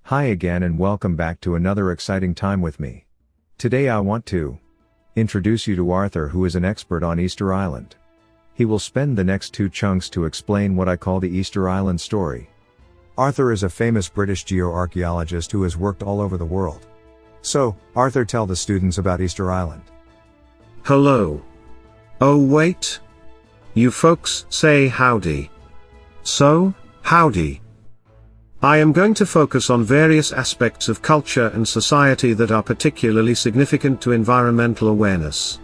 Hi again and welcome back to another exciting time with me. Today I want to introduce you to Arthur, who is an expert on Easter Island. He will spend the next two chunks to explain what I call the Easter Island story. Arthur is a famous British geoarchaeologist who has worked all over the world. So, Arthur, tell the students about Easter Island. Hello. Oh wait. You folks say howdy. So, howdy. I am going to focus on various aspects of culture and society that are particularly significant to environmental awareness.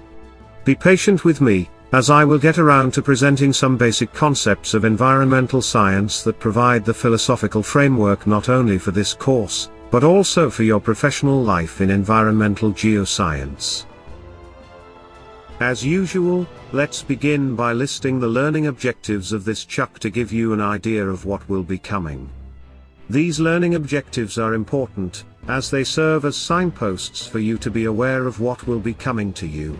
Be patient with me, as I will get around to presenting some basic concepts of environmental science that provide the philosophical framework not only for this course, but also for your professional life in environmental geoscience. As usual, let's begin by listing the learning objectives of this chunk to give you an idea of what will be coming. These learning objectives are important, as they serve as signposts for you to be aware of what will be coming to you.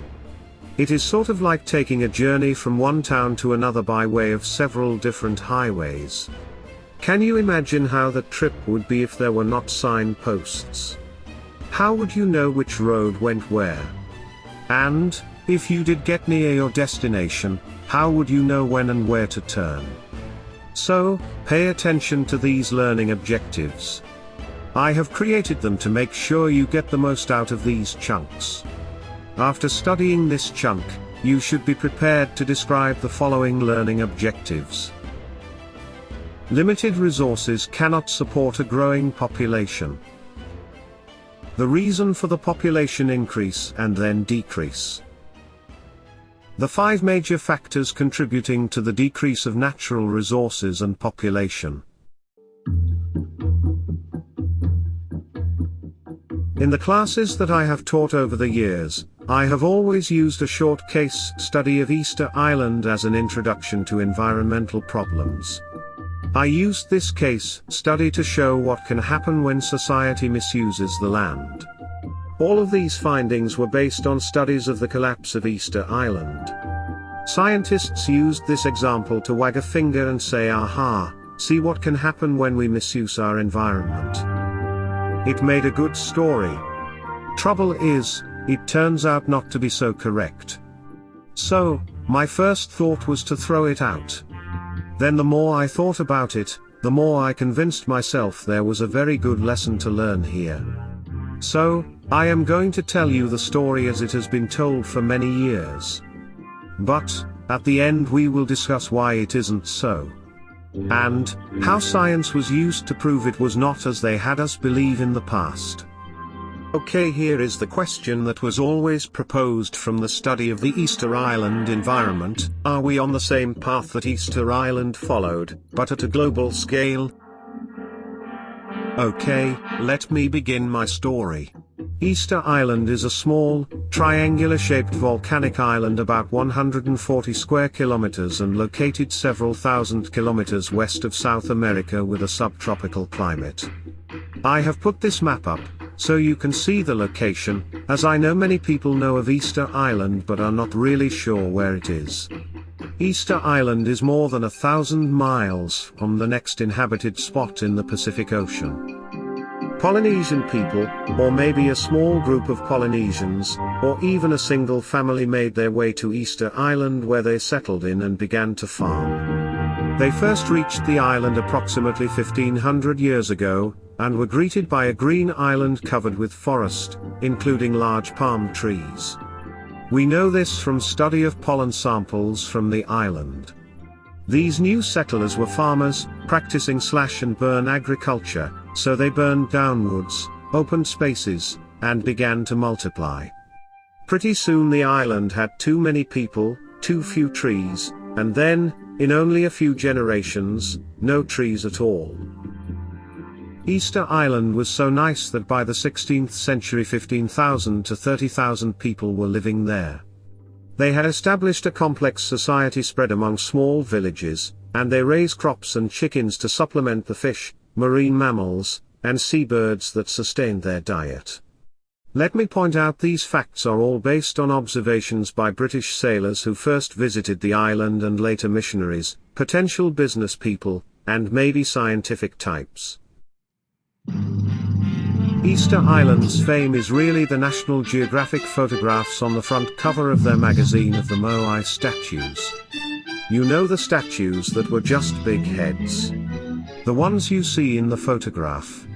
It is sort of like taking a journey from one town to another by way of several different highways. Can you imagine how that trip would be if there were not signposts? How would you know which road went where? And, if you did get near your destination, how would you know when and where to turn? So, pay attention to these learning objectives. I have created them to make sure you get the most out of these chunks. After studying this chunk, you should be prepared to describe the following learning objectives. Limited resources cannot support a growing population. The reason for the population increase and then decrease. The 5 major factors contributing to the decrease of natural resources and population. In the classes that I have taught over the years, I have always used a short case study of Easter Island as an introduction to environmental problems. I used this case study to show what can happen when society misuses the land. All of these findings were based on studies of the collapse of Easter Island. Scientists used this example to wag a finger and say, aha, see what can happen when we misuse our environment. It made a good story. Trouble is, it turns out not to be so correct. So, my first thought was to throw it out. Then the more I thought about it, the more I convinced myself there was a very good lesson to learn here. So, I am going to tell you the story as it has been told for many years. But, at the end we will discuss why it isn't so. And, how science was used to prove it was not as they had us believe in the past. Okay, here is the question that was always proposed from the study of the Easter Island environment: are we on the same path that Easter Island followed, but at a global scale? Okay, let me begin my story. Easter Island is a small, triangular-shaped volcanic island about 140 square kilometers and located several thousand kilometers west of South America with a subtropical climate. I have put this map up, so you can see the location, as I know many people know of Easter Island but are not really sure where it is. Easter Island is more than 1,000 miles from the next inhabited spot in the Pacific Ocean. Polynesian people, or maybe a small group of Polynesians, or even a single family made their way to Easter Island where they settled in and began to farm. They first reached the island approximately 1,500 years ago, and were greeted by a green island covered with forest, including large palm trees. We know this from study of pollen samples from the island. These new settlers were farmers, practicing slash and burn agriculture, so they burned down woods, opened spaces, and began to multiply. Pretty soon the island had too many people, too few trees, and then, in only a few generations, no trees at all. Easter Island was so nice that by the 16th century 15,000 to 30,000 people were living there. They had established a complex society spread among small villages, and they raise crops and chickens to supplement the fish, marine mammals, and seabirds that sustained their diet. Let me point out these facts are all based on observations by British sailors who first visited the island and later missionaries, potential business people, and maybe scientific types. Easter Island's fame is really the National Geographic photographs on the front cover of their magazine of the Moai statues. You know, the statues that were just big heads. The ones you see in the photograph.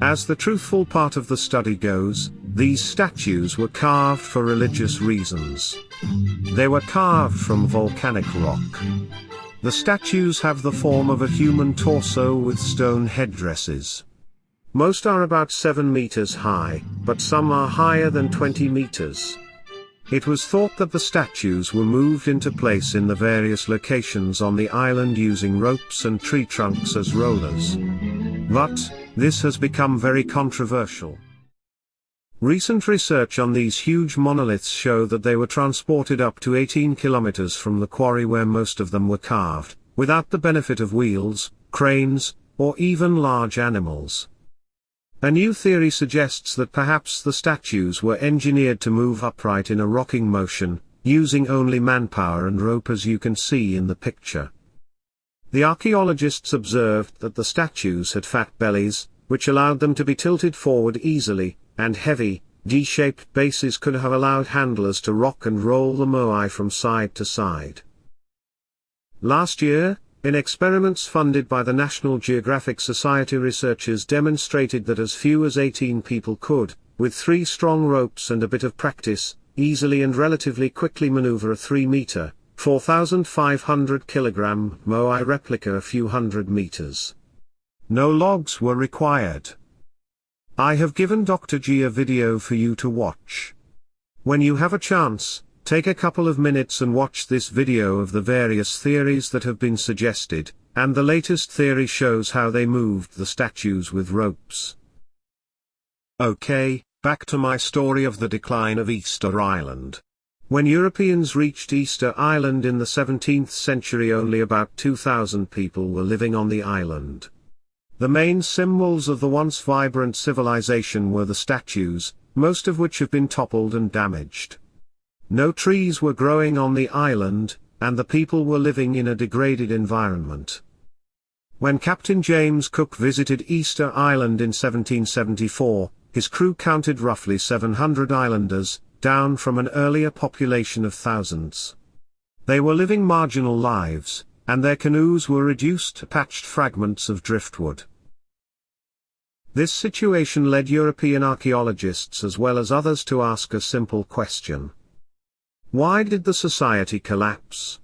As the truthful part of the study goes, these statues were carved for religious reasons. They were carved from volcanic rock. The statues have the form of a human torso with stone headdresses. Most are about 7 meters high, but some are higher than 20 meters. It was thought that the statues were moved into place in the various locations on the island using ropes and tree trunks as rollers. But this has become very controversial. Recent research on these huge monoliths show that they were transported up to 18 kilometers from the quarry where most of them were carved, without the benefit of wheels, cranes, or even large animals. A new theory suggests that perhaps the statues were engineered to move upright in a rocking motion, using only manpower and rope, as you can see in the picture. The archaeologists observed that the statues had fat bellies, which allowed them to be tilted forward easily, and heavy, D-shaped bases could have allowed handlers to rock and roll the moai from side to side. Last year, in experiments funded by the National Geographic Society, researchers demonstrated that as few as 18 people could, with 3 strong ropes and a bit of practice, easily and relatively quickly maneuver a 3-meter, 4,500 kilogram moai replica a few hundred meters. No logs were required. I have given Dr. G a video for you to watch. When you have a chance, take a couple of minutes and watch this video of the various theories that have been suggested, and the latest theory shows how they moved the statues with ropes. Okay, back to my story of the decline of Easter Island. When Europeans reached Easter Island in the 17th century, only about 2,000 people were living on the island. The main symbols of the once vibrant civilization were the statues, most of which have been toppled and damaged. No trees were growing on the island, and the people were living in a degraded environment. When Captain James Cook visited Easter Island in 1774, his crew counted roughly 700 islanders, down from an earlier population of thousands. They were living marginal lives, and their canoes were reduced to patched fragments of driftwood. This situation led European archaeologists as well as others to ask a simple question. Why did the society collapse?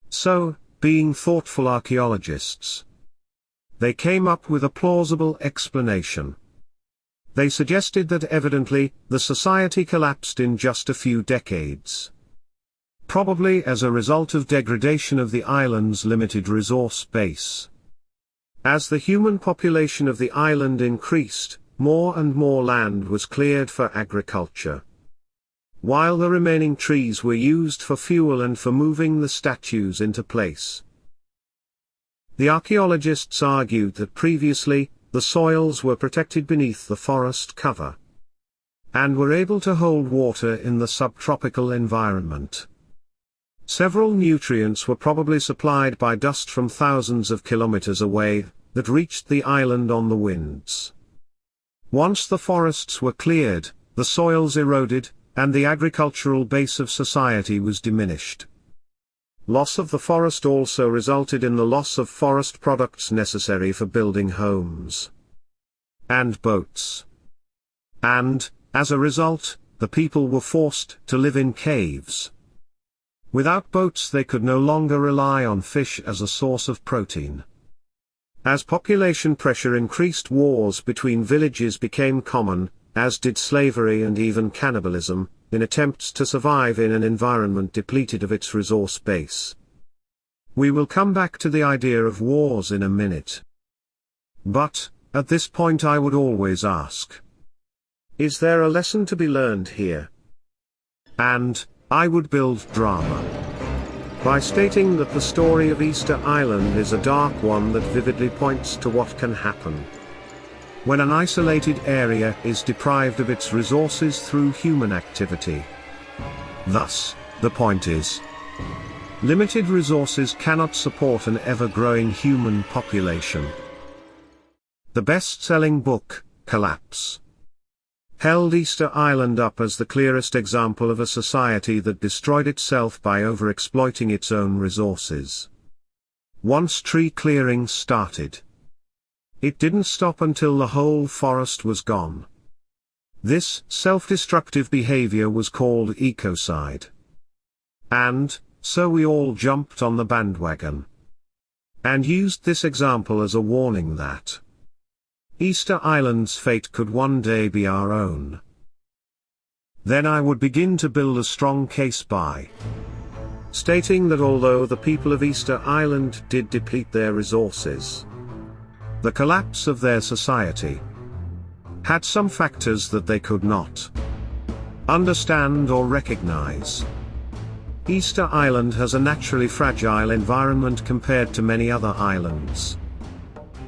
So, being thoughtful archaeologists, they came up with a plausible explanation. They suggested that evidently, the society collapsed in just a few decades. Probably as a result of degradation of the island's limited resource base. As the human population of the island increased, more and more land was cleared for agriculture, while the remaining trees were used for fuel and for moving the statues into place. The archaeologists argued that previously, the soils were protected beneath the forest cover, and were able to hold water in the subtropical environment. Several nutrients were probably supplied by dust from thousands of kilometers away, that reached the island on the winds. Once the forests were cleared, the soils eroded, and the agricultural base of society was diminished. Loss of the forest also resulted in the loss of forest products necessary for building homes and boats. And, as a result, the people were forced to live in caves. Without boats they could no longer rely on fish as a source of protein. As population pressure increased, wars between villages became common, as did slavery and even cannibalism, in attempts to survive in an environment depleted of its resource base. We will come back to the idea of wars in a minute. But, at this point I would always ask, is there a lesson to be learned here? And, I would build drama by stating that the story of Easter Island is a dark one that vividly points to what can happen when an isolated area is deprived of its resources through human activity. Thus, the point is, limited resources cannot support an ever-growing human population. The best-selling book, Collapse, held Easter Island up as the clearest example of a society that destroyed itself by overexploiting its own resources. Once tree clearing started, it didn't stop until the whole forest was gone. This self-destructive behavior was called ecocide. And so we all jumped on the bandwagon and used this example as a warning that Easter Island's fate could one day be our own. Then I would begin to build a strong case by stating that although the people of Easter Island did deplete their resources, the collapse of their society had some factors that they could not understand or recognize. Easter Island has a naturally fragile environment compared to many other islands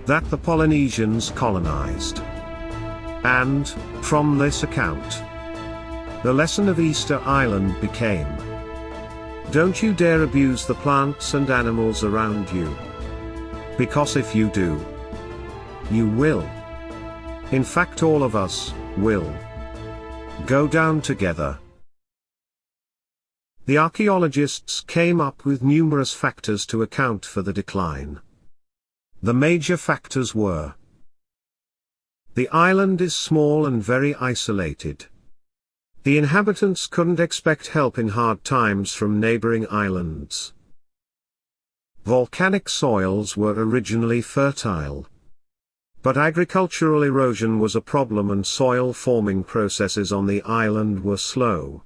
that the Polynesians colonized. And, from this account, the lesson of Easter Island became: don't you dare abuse the plants and animals around you. Because if you do, you will. In fact, all of us will go down together. The archaeologists came up with numerous factors to account for the decline. The major factors were: the island is small and very isolated. The inhabitants couldn't expect help in hard times from neighboring islands. Volcanic soils were originally fertile, but agricultural erosion was a problem and soil-forming processes on the island were slow.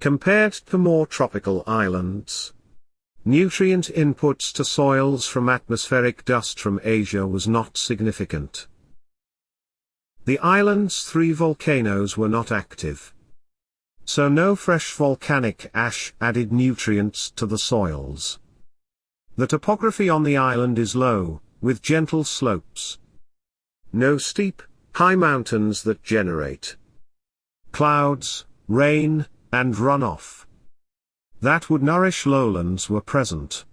Compared to more tropical islands, nutrient inputs to soils from atmospheric dust from Asia was not significant. The island's 3 volcanoes were not active, so no fresh volcanic ash added nutrients to the soils. The topography on the island is low, with gentle slopes. No steep, high mountains that generate clouds, rain, and runoff that would nourish lowlands were present.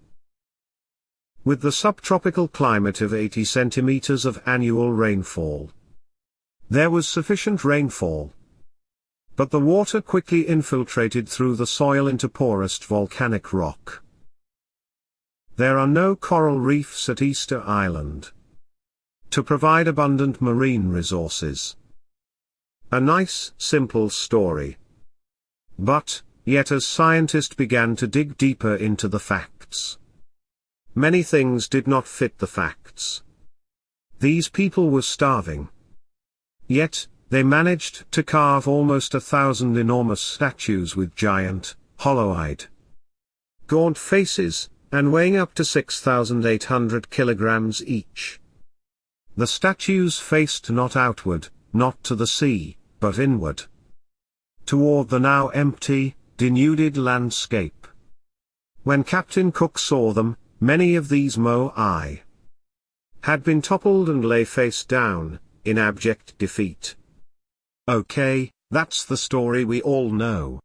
With the subtropical climate of 80 centimeters of annual rainfall, there was sufficient rainfall, but the water quickly infiltrated through the soil into porous volcanic rock. There are no coral reefs at Easter Island to provide abundant marine resources. A nice, simple story. But, yet as scientists began to dig deeper into the facts, many things did not fit the facts. These people were starving. Yet, they managed to carve almost 1,000 enormous statues with giant, hollow-eyed, gaunt faces, and weighing up to 6,800 kilograms each. The statues faced not outward, not to the sea, but inward, toward the now empty, denuded landscape. When Captain Cook saw them, many of these moai had been toppled and lay face down, in abject defeat. Okay, that's the story we all know.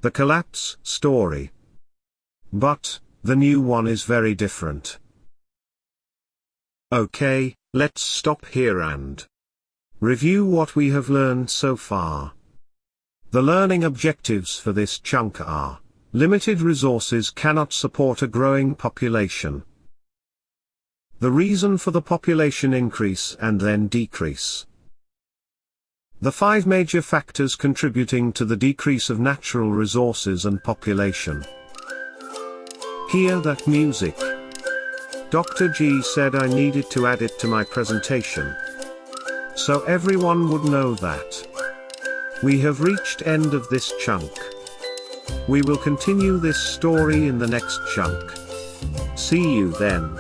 The collapse story. But, the new one is very different. Okay, let's stop here and review what we have learned so far. The learning objectives for this chunk are: limited resources cannot support a growing population. The reason for the population increase and then decrease. The 5 major factors contributing to the decrease of natural resources and population. Hear that music? Dr. G said I needed to add it to my presentation, so everyone would know that we have reached end of this chunk. We will continue this story in the next chunk. See you then.